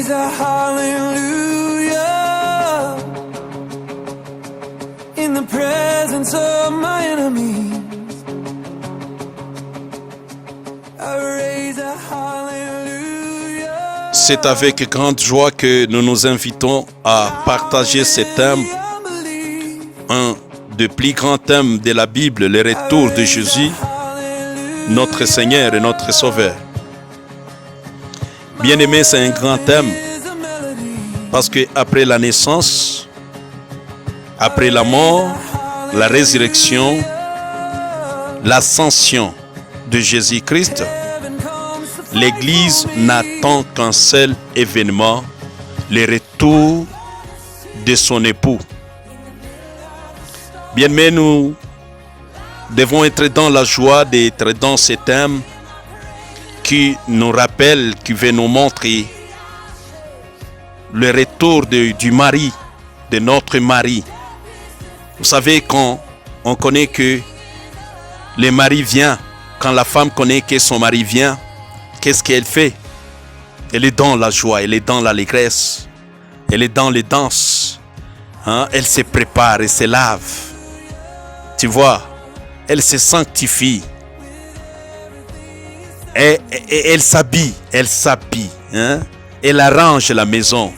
raise a hallelujah in the presence of my enemies. I raise a hallelujah. C'est avec grande joie que nous nous invitons à partager ces thèmes. Un des plus grands thèmes de la Bible, le retour de Jésus, notre Seigneur et notre Sauveur. Bien-aimé, c'est un grand thème parce que après la naissance, après la mort, la résurrection, l'ascension de Jésus-Christ, l'Église n'attend qu'un seul événement, le retour de son époux. Bien-aimé, nous devons être dans la joie d'être dans ce thème qui nous rappelle, qui veut nous montrer le retour du mari, de notre mari. Vous savez, quand on connaît que le mari vient, quand la femme connaît que son mari vient, qu'est-ce qu'elle fait? Elle est dans la joie, elle est dans l'allégresse, elle est dans les danses. Elle se prépare, elle se lave. Tu vois, elle se sanctifie. Et elle s'habille. Elle arrange la maison.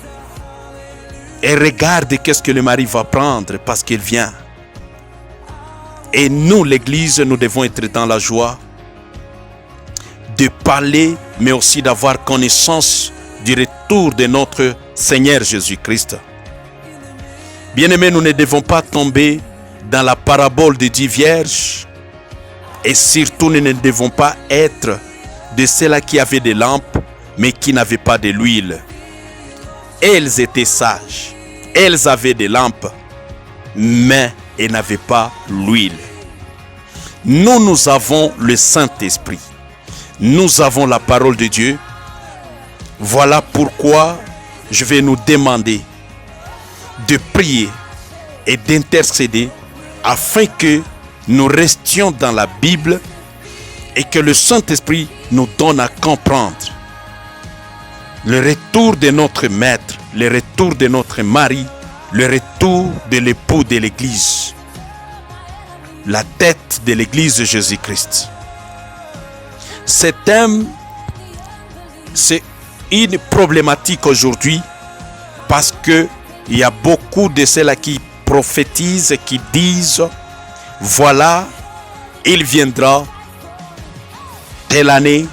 Elle regarde qu'est-ce que le mari va prendre parce qu'il vient. Et nous, l'Église, nous devons être dans la joie de parler, mais aussi d'avoir connaissance du retour de notre Seigneur Jésus-Christ. Bien-aimés, nous ne devons pas tomber dans la parabole des 10 vierges. Et surtout, nous ne devons pas être de ceux-là qui avaient des lampes, mais qui n'avaient pas de l'huile. Elles étaient sages. Elles avaient des lampes, mais elles n'avaient pas l'huile. Nous avons le Saint-Esprit. Nous avons la parole de Dieu. Voilà pourquoi je vais nous demander de prier et d'intercéder afin que nous restions dans la Bible et que le Saint-Esprit nous donne à comprendre le retour de notre maître, le retour de notre mari, le retour de l'époux de l'Église, la tête de l'Église de Jésus-Christ. Ce thème, c'est une problématique aujourd'hui parce que il y a beaucoup de ceux-là qui prophétisent, qui disent voilà, il viendra telle année,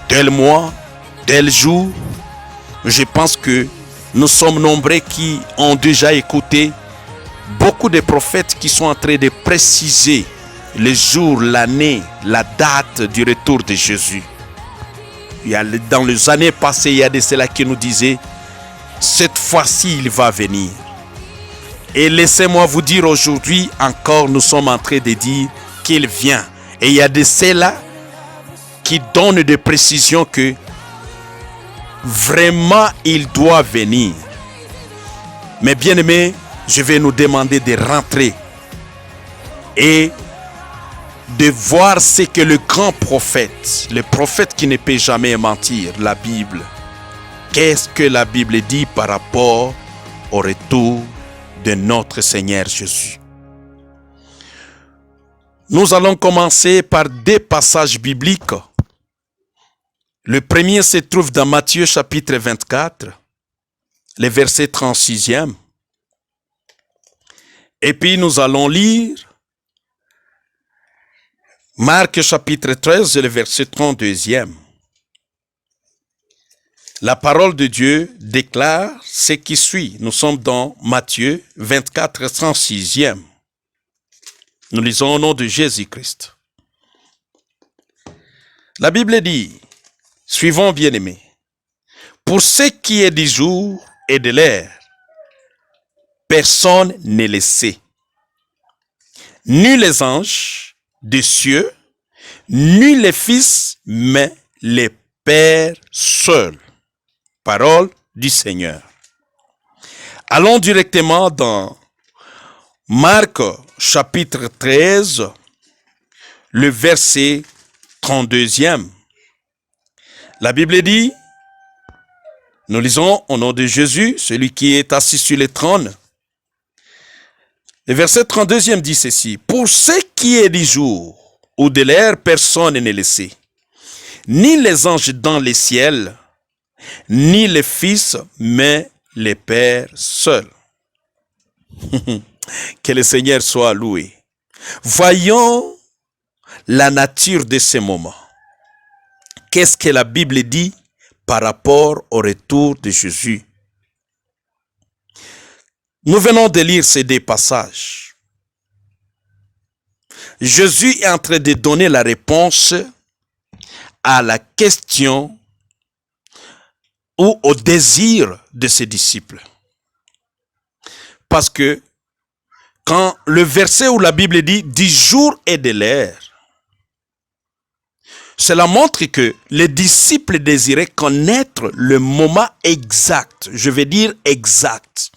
tel mois, tel jour. Je pense que nous sommes nombreux qui ont déjà écouté beaucoup de prophètes qui sont en train de préciser le jour, l'année, la date du retour de Jésus. Dans les années passées, il y a de ceux-là qui nous disaient cette fois-ci, il va venir. Et laissez-moi vous dire aujourd'hui encore, nous sommes en train de dire qu'il vient. Et il y a de ceux-là qui donnent des précisions que vraiment il doit venir. Mais bien aimé, je vais nous demander de rentrer et de voir ce que le grand prophète, le prophète qui ne peut jamais mentir, la Bible, qu'est-ce que la Bible dit par rapport au retour de notre Seigneur Jésus. Nous allons commencer par 2 passages bibliques. Le premier se trouve dans Matthieu chapitre 24, le verset 36e. Et puis nous allons lire Marc chapitre 13, le verset 32e. La parole de Dieu déclare ce qui suit. Nous sommes dans Matthieu 24, 36e. Nous lisons au nom de Jésus-Christ. La Bible dit, suivons bien-aimés, pour ce qui est du jour et de l'heure, personne ne le sait, ni les anges des cieux, ni les fils, mais les pères seuls. Parole du Seigneur. Allons directement dans Marc chapitre 13, le verset 32e. La Bible dit, Nous lisons au nom de Jésus, celui qui est assis sur le trône. Le verset 32e dit ceci. Pour ce qui est du jour ou de l'heure, personne n'est laissé. Ni les anges dans les ciels, ni les fils, mais les pères seuls. Que le Seigneur soit loué. Voyons la nature de ces moments. Qu'est-ce que la Bible dit par rapport au retour de Jésus? Nous venons de lire ces deux passages. Jésus est en train de donner la réponse à la question ou au désir de ses disciples. Parce que quand le verset où la Bible dit « du jour et de l'heure », cela montre que les disciples désiraient connaître le moment exact. Je veux dire exact.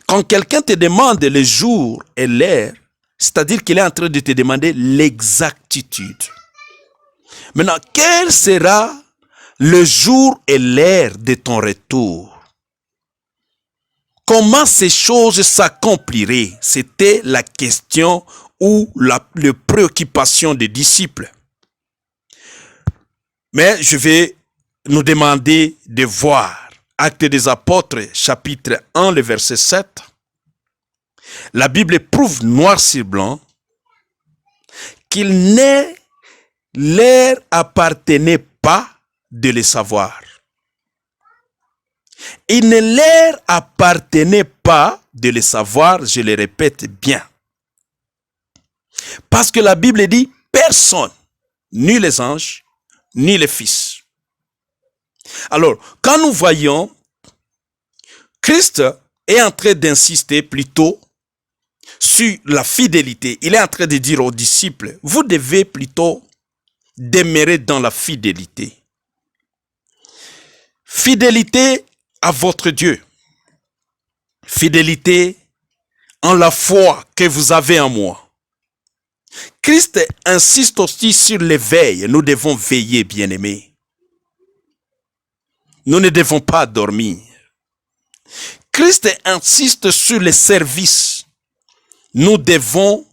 Quand quelqu'un te demande le jour et l'heure, c'est-à-dire qu'il est en train de te demander l'exactitude. Maintenant, quel sera le jour et l'heure de ton retour? Comment ces choses s'accompliraient? C'était la question ou la préoccupation des disciples. Mais je vais nous demander de voir Actes des Apôtres, chapitre 1, le verset 7. La Bible prouve noir sur blanc qu'il ne leur appartenait pas de le savoir. Il ne leur appartenait pas de le savoir, je le répète bien. Parce que la Bible dit personne, ni les anges, ni les fils. Alors, quand nous voyons, Christ est en train d'insister plutôt sur la fidélité. Il est en train de dire aux disciples, vous devez plutôt demeurer dans la fidélité. Fidélité à votre Dieu. Fidélité en la foi que vous avez en moi. Christ insiste aussi sur l'éveil. Nous devons veiller, bien-aimés. Nous ne devons pas dormir. Christ insiste sur le service. Nous devons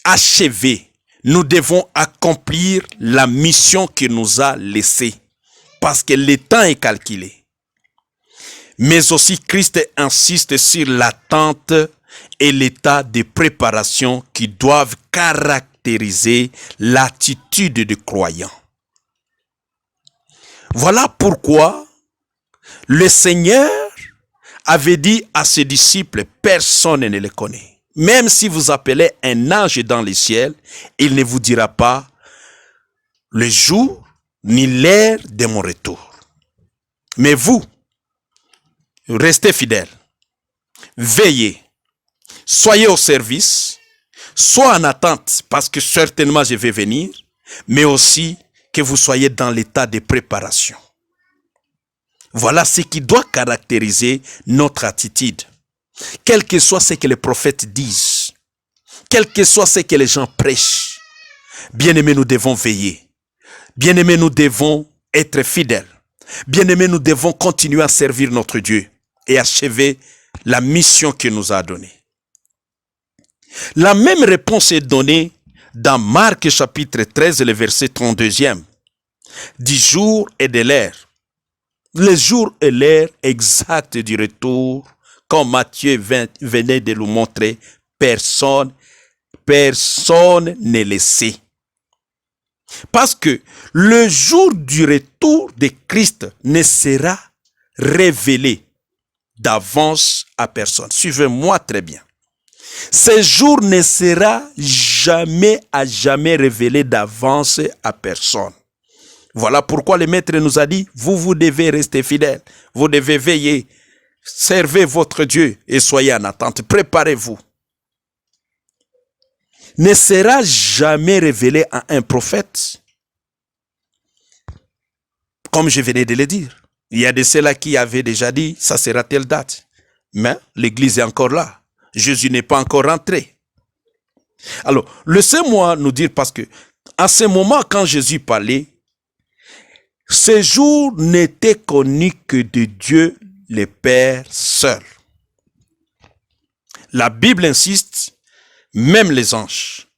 achever. Nous devons accomplir la mission qu'il nous a laissée. Parce que le temps est calculé. Mais aussi Christ insiste sur l'attente et l'état de préparation qui doivent caractériser l'attitude du croyant. Voilà pourquoi le Seigneur avait dit à ses disciples, personne ne le connaît. Même si vous appelez un ange dans les ciels, il ne vous dira pas le jour ni l'heure de mon retour. Mais vous, restez fidèles, veillez, soyez au service, soit en attente parce que certainement je vais venir, mais aussi que vous soyez dans l'état de préparation. Voilà ce qui doit caractériser notre attitude. Quel que soit ce que les prophètes disent, quel que soit ce que les gens prêchent, bien-aimés, nous devons veiller. Bien-aimés, nous devons être fidèles. Bien-aimés, nous devons continuer à servir notre Dieu et achever la mission qu'il nous a donnée. La même réponse est donnée dans Marc chapitre 13, le verset 32e. Du jour et de l'heure. Le jour et l'heure exacte du retour, comme Matthieu venait de nous montrer, personne n'est laissé. Parce que le jour du retour de Christ ne sera révélé d'avance à personne. Suivez-moi très bien. Ce jour ne sera jamais révélé d'avance à personne. Voilà pourquoi le Maître nous a dit, vous devez rester fidèles, vous devez veiller, servez votre Dieu et soyez en attente, préparez-vous. Ne sera jamais révélé à un prophète, comme je venais de le dire. Il y a de ceux-là qui avaient déjà dit, ça sera telle date. Mais l'église est encore là. Jésus n'est pas encore rentré. Alors, laissez-moi nous dire, parce que à ce moment, quand Jésus parlait, Ce jour n'était connu que de Dieu le Père seul. La Bible insiste, même les anges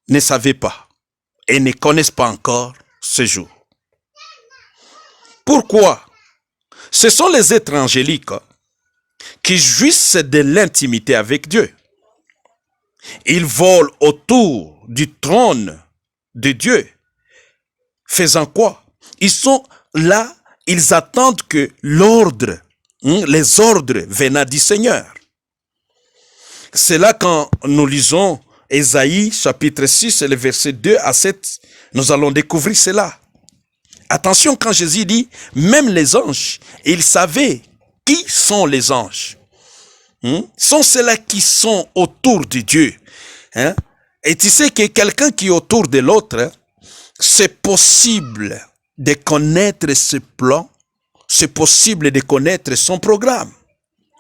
ne savaient pas et ne connaissent pas encore ce jour. Pourquoi? Ce sont les êtres angéliques qui jouissent de l'intimité avec Dieu. Ils volent autour du trône de Dieu. Faisant quoi? Ils sont là, ils attendent que l'ordre, les ordres venant du Seigneur. C'est là quand nous lisons Ésaïe chapitre 6, le verset 2 à 7, nous allons découvrir cela. Attention quand Jésus dit, même les anges, ils savaient qui sont les anges. Sont ceux-là qui sont autour de Dieu. Et tu sais que quelqu'un qui est autour de l'autre, c'est possible de connaître ce plan, c'est possible de connaître son programme.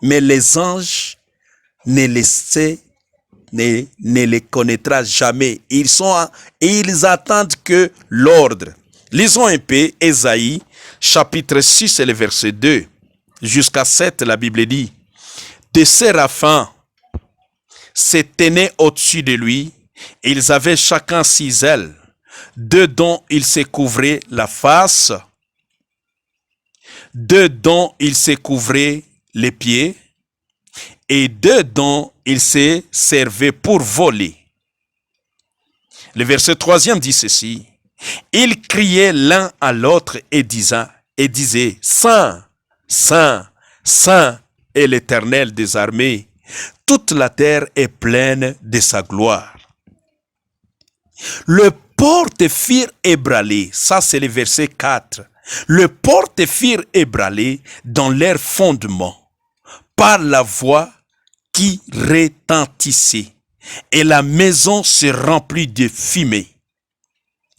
Mais les anges ne les connaîtra jamais. Ils attendent que l'ordre. Lisons un peu Ésaïe, chapitre 6, et le verset 2. Jusqu'à 7, la Bible dit, des séraphins se tenaient au-dessus de lui. Ils avaient chacun 6 ailes. 2 dont ils se couvraient la face. 2 dont ils se couvraient les pieds. Et 2 dont ils se servaient pour voler. Le verset 3 dit ceci. Ils criaient l'un à l'autre et disaient, Saint, Saint, Saint est l'Éternel des armées. Toute la terre est pleine de sa gloire. Le portes firent ébranler, ça c'est le verset 4. Le portes firent ébranler dans leur fondement par la voix qui retentissait, et la maison se remplit de fumée.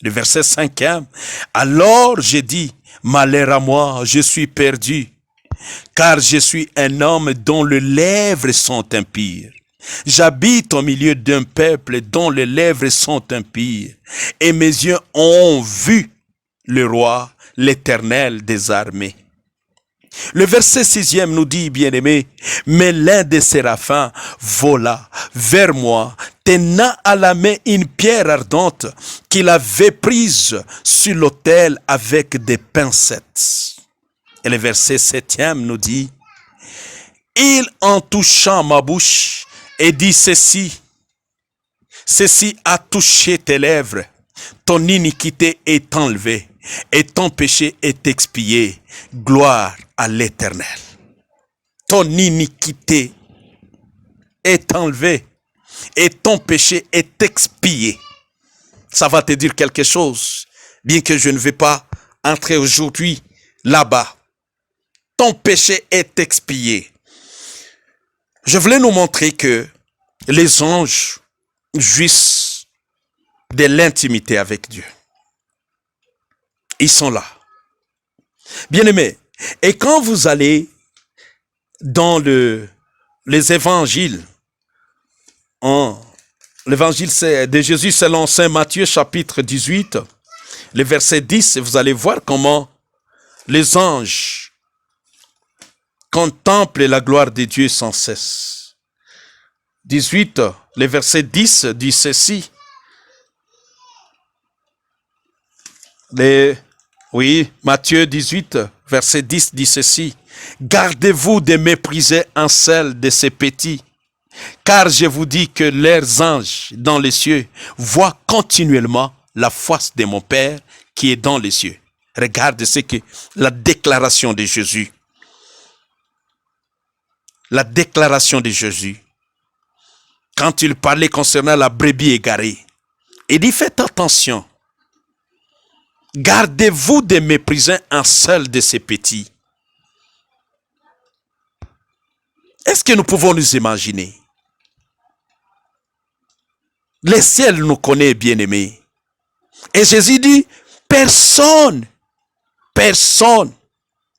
Le verset 5. Alors j'ai dit, malheur à moi, je suis perdu, car je suis un homme dont les lèvres sont impures. J'habite au milieu d'un peuple dont les lèvres sont impures, et mes yeux ont vu le roi, l'Éternel des armées. Le verset 6 nous dit, bien-aimé, mais l'un des séraphins vola vers moi, tenant à la main une pierre ardente qu'il avait prise sur l'autel avec des pincettes. Et le verset 7 nous dit, il en touchant ma bouche et dit ceci a touché tes lèvres, ton iniquité est enlevée et ton péché est expié. Gloire à l'Éternel. Ton iniquité est enlevée et ton péché est expié. Ça va te dire quelque chose, bien que je ne vais pas entrer aujourd'hui là-bas. Ton péché est expié. Je voulais nous montrer que les anges jouissent de l'intimité avec Dieu. Ils sont là. Bien-aimés, et quand vous allez dans les évangiles, l'évangile de Jésus selon saint Matthieu chapitre 18, le verset 10, vous allez voir comment les anges contemplent la gloire de Dieu sans cesse. 18, le verset 10 dit ceci. Matthieu 18, verset 10 dit ceci. Gardez-vous de mépriser un seul de ces petits, car je vous dis que leurs anges dans les cieux voient continuellement la face de mon Père qui est dans les cieux. Regarde ce que la déclaration de Jésus. La déclaration de Jésus. Quand il parlait concernant la brebis égarée, il dit faites attention. Gardez-vous de mépriser un seul de ces petits. Est-ce que nous pouvons nous imaginer? Le ciel nous connaît, bien-aimés. Et Jésus dit, personne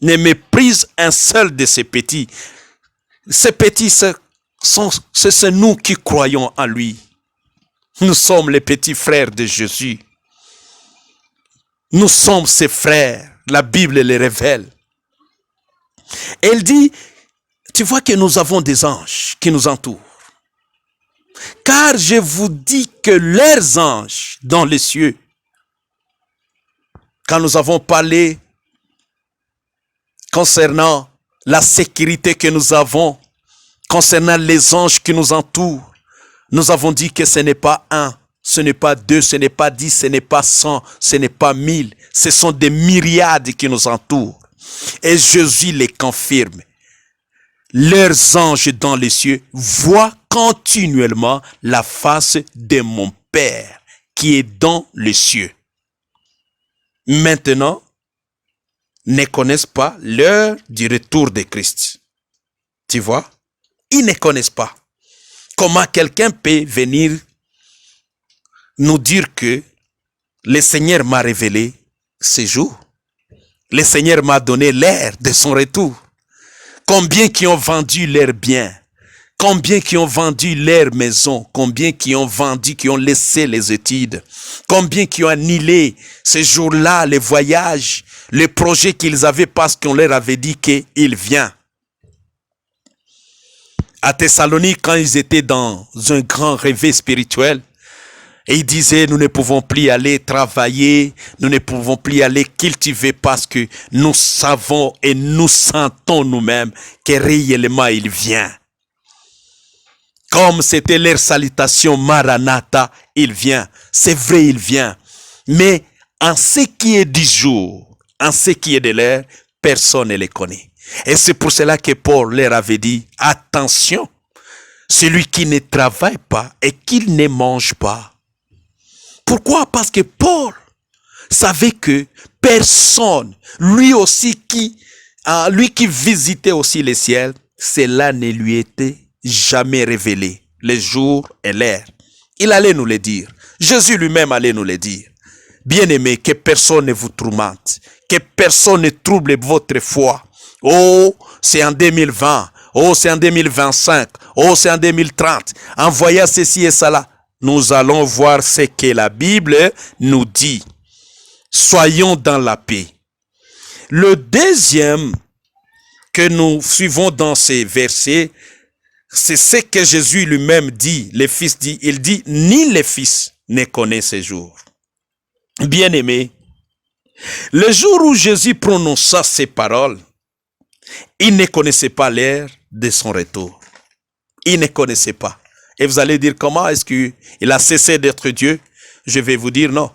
ne méprise un seul de ces petits. Ces petits, c'est nous qui croyons en lui. Nous sommes les petits frères de Jésus. Nous sommes ses frères. La Bible les révèle. Elle dit, tu vois que nous avons des anges qui nous entourent. Car je vous dis que leurs anges dans les cieux, quand nous avons parlé concernant la sécurité que nous avons, concernant les anges qui nous entourent, nous avons dit que ce n'est pas un, ce n'est pas deux, ce n'est pas 10, ce n'est pas 100, ce n'est pas 1000. Ce sont des myriades qui nous entourent. Et Jésus les confirme. Leurs anges dans les cieux voient continuellement la face de mon Père qui est dans les cieux. Maintenant, ne connaissent pas l'heure du retour de Christ. Tu vois? Ils ne connaissent pas. Comment quelqu'un peut venir nous dire que le Seigneur m'a révélé ce jour. Le Seigneur m'a donné l'heure de son retour. Combien qui ont vendu leurs biens, combien qui ont vendu leur maison, combien qui ont vendu, qui ont laissé les études, combien qui ont annulé ces jours-là, les voyages, les projets qu'ils avaient parce qu'on leur avait dit qu'il vient. À Thessalonique, quand ils étaient dans un grand rêve spirituel, et ils disaient, nous ne pouvons plus aller travailler, nous ne pouvons plus aller cultiver parce que nous savons et nous sentons nous-mêmes que réellement il vient. Comme c'était leur salutation, Maranatha, il vient. C'est vrai, il vient. Mais en ce qui est du jour, en ce qui est de l'heure, personne ne les connaît. Et c'est pour cela que Paul leur avait dit, attention, celui qui ne travaille pas et qui ne mange pas. Pourquoi? Parce que Paul savait que personne, lui qui visitait aussi les ciels, cela ne lui était jamais révélé, les jours et l'heure. Il allait nous le dire. Jésus lui-même allait nous le dire. Bien-aimés, que personne ne vous tourmente, que personne ne trouble votre foi. Oh, c'est en 2020. Oh, c'est en 2025. Oh, c'est en 2030. En voyant ceci et cela, nous allons voir ce que la Bible nous dit. Soyons dans la paix. Le deuxième que nous suivons dans ces versets, c'est ce que Jésus lui-même dit. Le Fils dit, il dit, ni le Fils ne connaît ces jours. Bien-aimés, le jour où Jésus prononça ces paroles, il ne connaissait pas l'heure de son retour. Il ne connaissait pas. Et vous allez dire, comment est-ce qu'il a cessé d'être Dieu? Je vais vous dire non.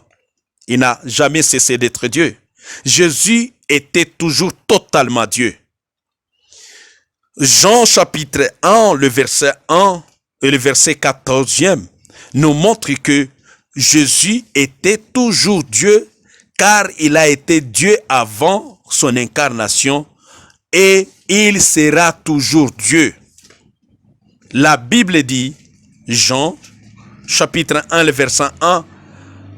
Il n'a jamais cessé d'être Dieu. Jésus était toujours totalement Dieu. Jean chapitre 1, le verset 1 et le verset 14e nous montre que Jésus était toujours Dieu car il a été Dieu avant son incarnation et il sera toujours Dieu. La Bible dit, Jean, chapitre 1, le verset 1,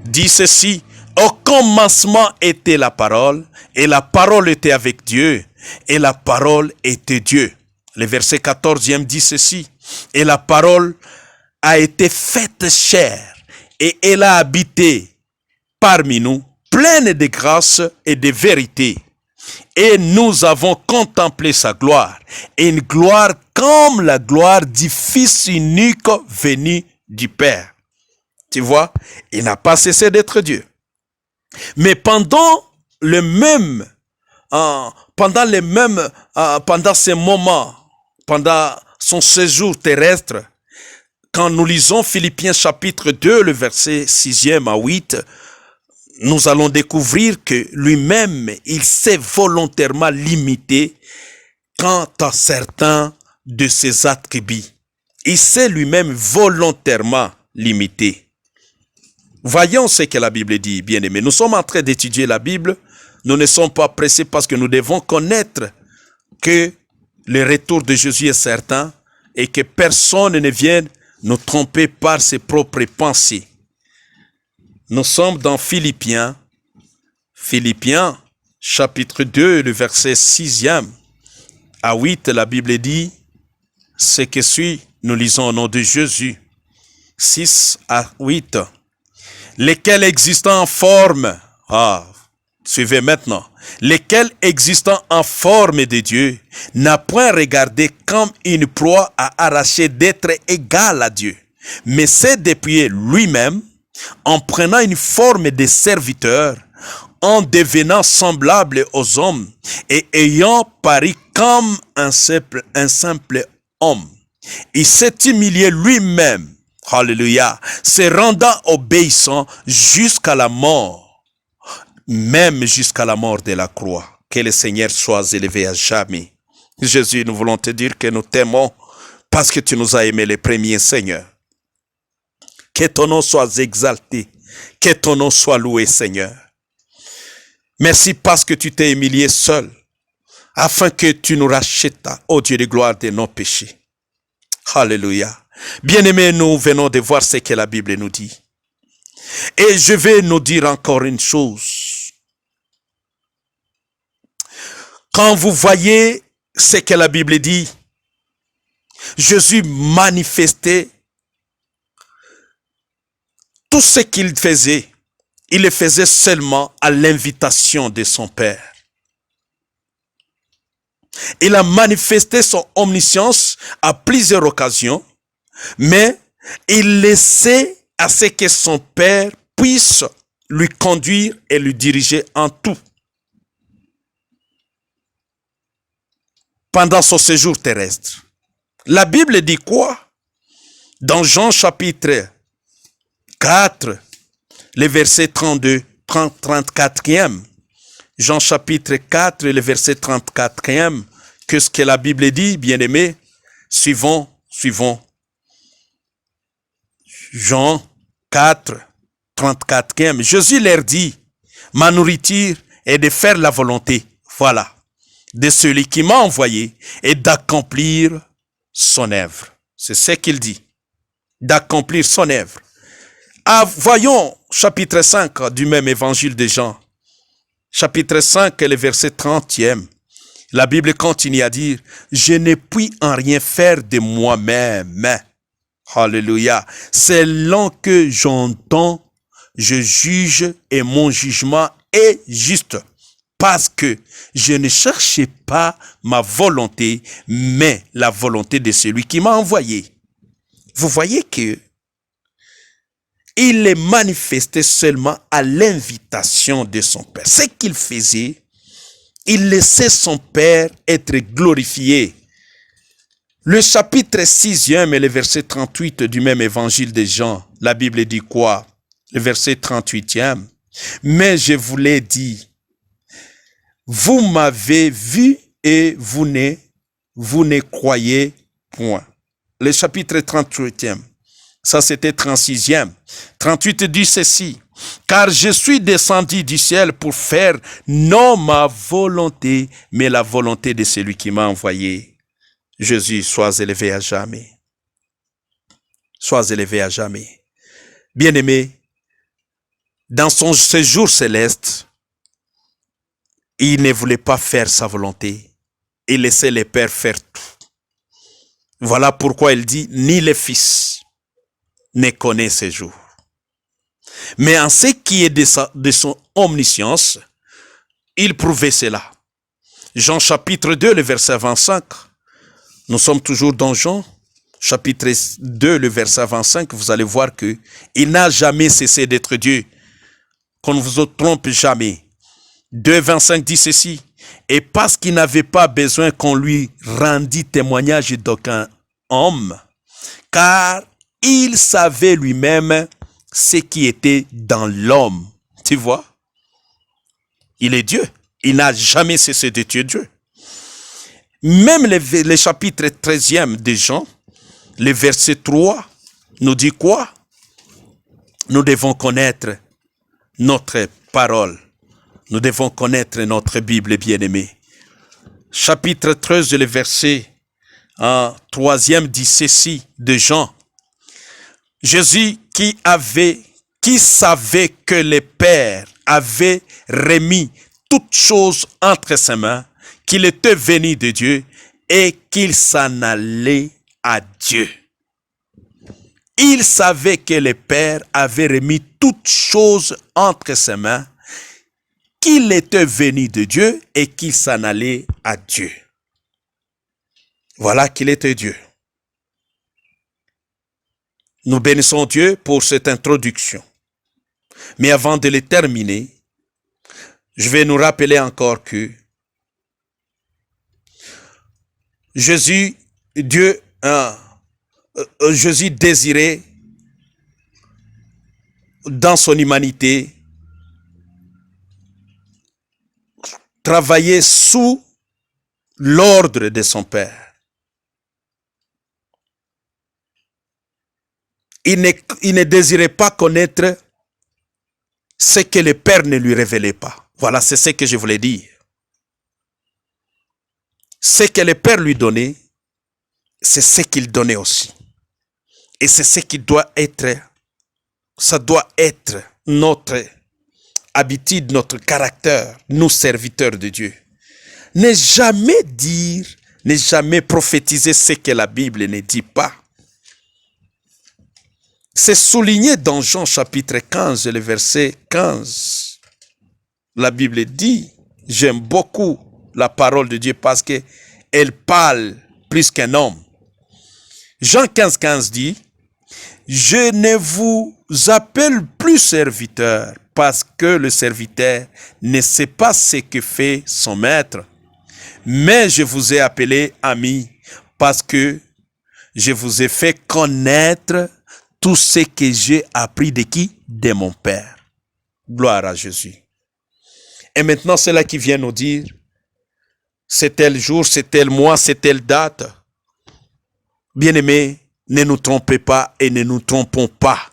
dit ceci, « Au commencement était la parole, et la parole était avec Dieu, et la parole était Dieu. » Le verset 14e dit ceci, « Et la parole a été faite chair, et elle a habité parmi nous, pleine de grâce et de vérité. Et nous avons contemplé sa gloire, et une gloire comme la gloire du Fils unique venu du Père. » Tu vois, il n'a pas cessé d'être Dieu. Mais pendant ces moments, pendant son séjour terrestre, quand nous lisons Philippiens chapitre 2, le verset 6e à 8, nous allons découvrir que lui-même, il s'est volontairement limité quant à certains de ses attributs. Il s'est lui-même volontairement limité. Voyons ce que la Bible dit, bien-aimés. Nous sommes en train d'étudier la Bible. Nous ne sommes pas pressés parce que nous devons connaître que le retour de Jésus est certain et que personne ne vienne nous tromper par ses propres pensées. Nous sommes dans Philippiens chapitre 2, le verset 6e à 8, la Bible dit ce que suit, nous lisons au nom de Jésus, 6 à 8, lesquels existant en forme, Suivez maintenant. Lesquels, existant en forme de Dieu, n'a point regardé comme une proie à arracher d'être égal à Dieu, mais s'est dépouillé lui-même en prenant une forme de serviteur, en devenant semblable aux hommes et ayant paru comme un simple homme. Il s'est humilié lui-même, alléluia, se rendant obéissant jusqu'à la mort, même jusqu'à la mort de la croix. Que le Seigneur soit élevé à jamais. Jésus, nous voulons te dire que nous t'aimons parce que tu nous as aimés les premiers, Seigneur. Que ton nom soit exalté, que ton nom soit loué, Seigneur. Merci parce que tu t'es humilié seul, afin que tu nous rachètes, ô Dieu de gloire, de nos péchés. Alléluia. Bien-aimés, nous venons de voir ce que la Bible nous dit. Et je vais nous dire encore une chose. Quand vous voyez ce que la Bible dit, Jésus manifestait tout ce qu'il faisait. Il le faisait seulement à l'invitation de son Père. Il a manifesté son omniscience à plusieurs occasions, mais il laissait à ce que son Père puisse lui conduire et lui diriger en tout. Pendant son séjour terrestre. La Bible dit quoi? Dans Jean chapitre 4, le verset 32, 34e. Jean chapitre 4, le verset 34e. Qu'est-ce que la Bible dit, bien-aimés? Suivons. Jean 4, 34e. Jésus leur dit, ma nourriture est de faire la volonté, voilà, de celui qui m'a envoyé et d'accomplir son œuvre. C'est ce qu'il dit, d'accomplir son œuvre. Ah, voyons chapitre 5 du même évangile de Jean. Chapitre 5, le verset 30e. La Bible continue à dire, je ne puis en rien faire de moi-même. Alléluia. Selon que j'entends, je juge et mon jugement est juste. Parce que je ne cherchais pas ma volonté, mais la volonté de celui qui m'a envoyé. Vous voyez que il est manifesté seulement à l'invitation de son Père. Ce qu'il faisait, il laissait son Père être glorifié. Le chapitre 6e et le verset 38 du même évangile de Jean, la Bible dit quoi? Le verset 38e. Mais je vous l'ai dit, vous m'avez vu et vous ne croyez point. Le chapitre 38e. Ça, c'était 36e. 38 dit ceci. Car je suis descendu du ciel pour faire non ma volonté, mais la volonté de celui qui m'a envoyé. Jésus, sois élevé à jamais. Sois élevé à jamais. Bien-aimé, dans son séjour céleste, il ne voulait pas faire sa volonté. Il laissait le Père faire tout. Voilà pourquoi il dit, ni le Fils ne connaît ses jours. Mais en ce qui est de son omniscience, il prouvait cela. Jean chapitre 2, le verset 25. Nous sommes toujours dans Jean chapitre 2, le verset 25. Vous allez voir que il n'a jamais cessé d'être Dieu. Qu'on ne vous trompe jamais. 2, 25 dit ceci. Et parce qu'il n'avait pas besoin qu'on lui rendît témoignage d'aucun homme, car il savait lui-même ce qui était dans l'homme. Tu vois? Il est Dieu. Il n'a jamais cessé d'être Dieu. Même le chapitre 13e de Jean, le verset 3, nous dit quoi? Nous devons connaître notre parole. Nous devons connaître notre Bible bien-aimée. Chapitre 13, le verset 3e dit ceci de Jean. Jésus qui savait que le Père avait remis toutes choses entre ses mains, qu'il était venu de Dieu et qu'il s'en allait à Dieu. Il savait que le Père avait remis toutes choses entre ses mains qu'il était venu de Dieu et qu'il s'en allait à Dieu. Voilà qu'il était Dieu. Nous bénissons Dieu pour cette introduction. Mais avant de les terminer, je vais nous rappeler encore que Jésus désirait dans son humanité travailler sous l'ordre de son Père. Il ne désirait pas connaître ce que le Père ne lui révélait pas. Voilà, c'est ce que je voulais dire. Ce que le Père lui donnait, c'est ce qu'il donnait aussi. Et c'est ce qui doit être, ça doit être notre habitude, notre caractère, nous serviteurs de Dieu. Ne jamais dire, ne jamais prophétiser ce que la Bible ne dit pas. C'est souligné dans Jean chapitre 15, le verset 15. La Bible dit, j'aime beaucoup la parole de Dieu parce qu'elle parle plus qu'un homme. Jean 15, 15 dit, je ne vous appelle plus serviteur parce que le serviteur ne sait pas ce que fait son maître. Mais je vous ai appelé ami parce que je vous ai fait connaître tout ce que j'ai appris de qui? De mon Père. Gloire à Jésus. Et maintenant, c'est là qui vient nous dire, c'est tel jour, c'est tel mois, c'est telle date. Bien-aimés, ne nous trompez pas et ne nous trompons pas.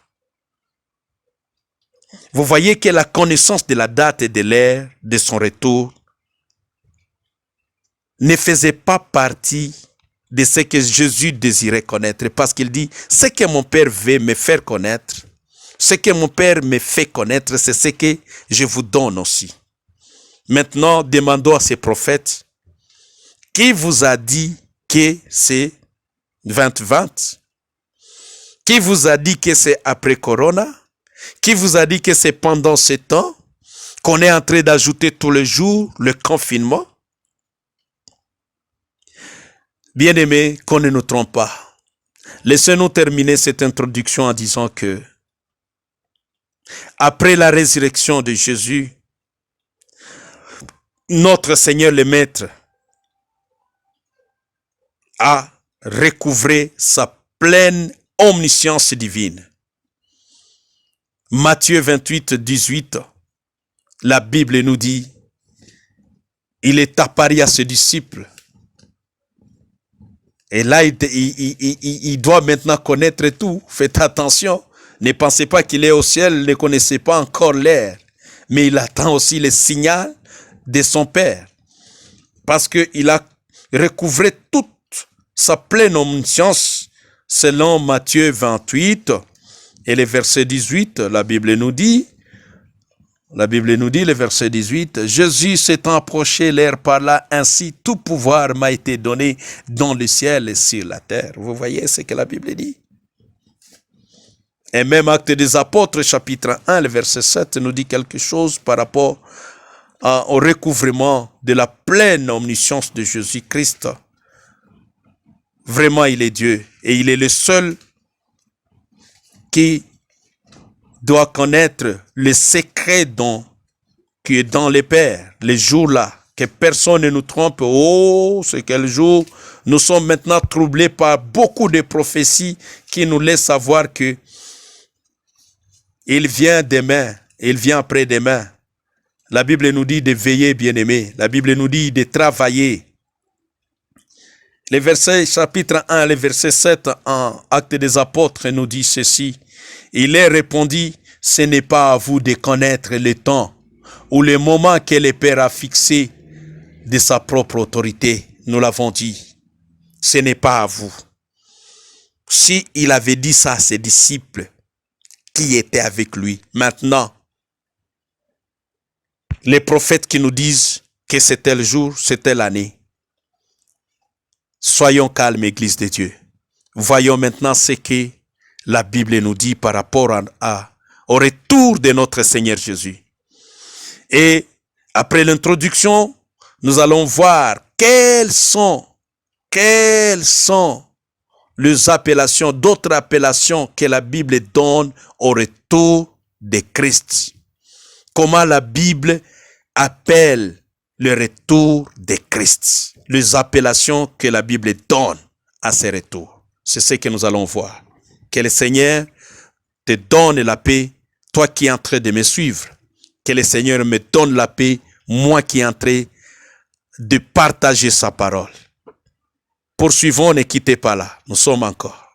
Vous voyez que la connaissance de la date et de l'heure de son retour ne faisait pas partie de ce que Jésus désirait connaître, parce qu'il dit, ce que mon Père veut me faire connaître, ce que mon Père me fait connaître, c'est ce que je vous donne aussi. Maintenant, demandons à ces prophètes, qui vous a dit que c'est 2020? Qui vous a dit que c'est après Corona? Qui vous a dit que c'est pendant ce temps qu'on est en train d'ajouter tous les jours le confinement? Bien-aimés, qu'on ne nous trompe pas. Laissez-nous terminer cette introduction en disant que après la résurrection de Jésus, notre Seigneur le Maître a recouvré sa pleine omniscience divine. Matthieu 28, 18, la Bible nous dit, il est apparu à ses disciples. Et là, il doit maintenant connaître tout. Faites attention. Ne pensez pas qu'il est au ciel, ne connaissez pas encore l'air. Mais il attend aussi le signal de son Père. Parce qu'il a recouvré toute sa pleine omniscience selon Matthieu 28 et le verset 18. La Bible nous dit, le verset 18, Jésus s'étant approché, leur parla ainsi, tout pouvoir m'a été donné dans le ciel et sur la terre. Vous voyez ce que la Bible dit? Et même Actes des Apôtres, chapitre 1, le verset 7, nous dit quelque chose par rapport au recouvrement de la pleine omniscience de Jésus-Christ. Vraiment, il est Dieu et il est le seul qui doit connaître le secret qui est dans les pères, les jours-là, que personne ne nous trompe. Oh, c'est quel jour? Nous sommes maintenant troublés par beaucoup de prophéties qui nous laissent savoir que il vient demain, il vient après-demain. La Bible nous dit de veiller, bien-aimés. La Bible nous dit de travailler. Le verset chapitre 1, le verset 7 en Actes des Apôtres nous dit ceci. Il leur répondit, ce n'est pas à vous de connaître le temps ou le moment que le Père a fixé de sa propre autorité. Nous l'avons dit. Ce n'est pas à vous. Si il avait dit ça à ses disciples qui étaient avec lui, maintenant, les prophètes qui nous disent que c'était le jour, c'était l'année. Soyons calmes, Église de Dieu. Voyons maintenant ce que la Bible nous dit par rapport au retour de notre Seigneur Jésus. Et Après l'introduction, nous allons voir quelles sont les appellations, d'autres appellations que la Bible donne au retour de Christ. Comment la Bible appelle le retour de Christ. Les appellations que la Bible donne à ce retour. C'est ce que nous allons voir. Que le Seigneur te donne la paix, toi qui es en train de me suivre. Que le Seigneur me donne la paix, moi qui est en train de partager sa parole. Poursuivons, ne quittez pas là. Nous sommes encore.